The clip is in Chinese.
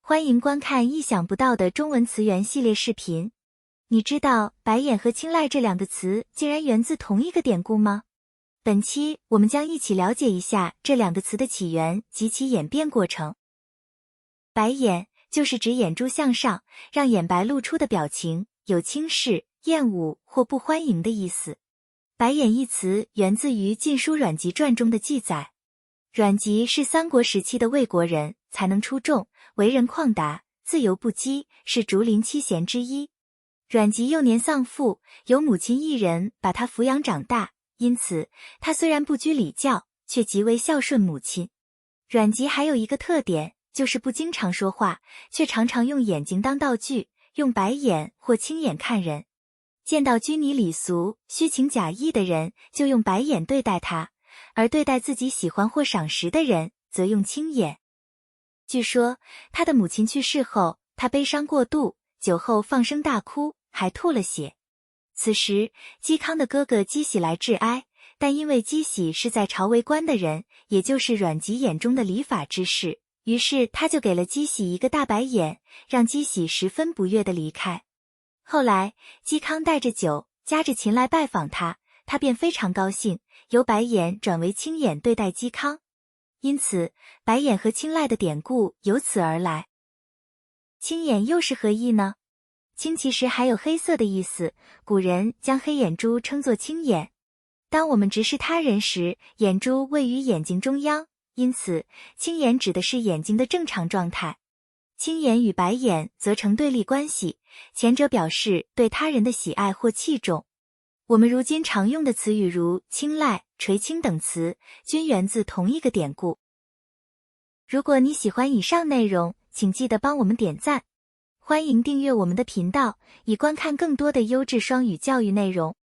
欢迎观看意想不到的中文词源系列视频。你知道白眼和青睐这两个词竟然源自同一个典故吗？本期我们将一起了解一下这两个词的起源及其演变过程。白眼就是指眼珠向上，让眼白露出的表情，有轻视、厌恶或不欢迎的意思。白眼一词源自于《晋书·阮籍传》中的记载。阮籍是三国时期的魏国人，才能出众，为人旷达，自由不羁，是竹林七贤之一。阮籍幼年丧父，由母亲一人把他抚养长大，因此他虽然不拘礼教，却极为孝顺母亲。阮籍还有一个特点，就是不经常说话，却常常用眼睛当道具，用白眼或青眼看人。见到拘泥礼俗、虚情假意的人，就用白眼对待他，而对待自己喜欢或赏识的人，则用青眼。据说他的母亲去世后，他悲伤过度，酒后放声大哭，还吐了血。此时嵇康的哥哥嵇喜来致哀，但因为嵇喜是在朝为官的人，也就是阮籍眼中的礼法之士，于是他就给了嵇喜一个大白眼，让嵇喜十分不悦地离开。后来嵇康带着酒夹着琴来拜访他，他便非常高兴，由白眼转为青眼对待嵇康。因此白眼和青睐的典故由此而来。青眼又是何意呢？青其实还有黑色的意思，古人将黑眼珠称作青眼。当我们直视他人时，眼珠位于眼睛中央，因此青眼指的是眼睛的正常状态。青眼与白眼则成对立关系，前者表示对他人的喜爱或器重。我们如今常用的词语如青睐、垂青等词，均源自同一个典故。如果你喜欢以上内容，请记得帮我们点赞。欢迎订阅我们的频道，以观看更多的优质双语教育内容。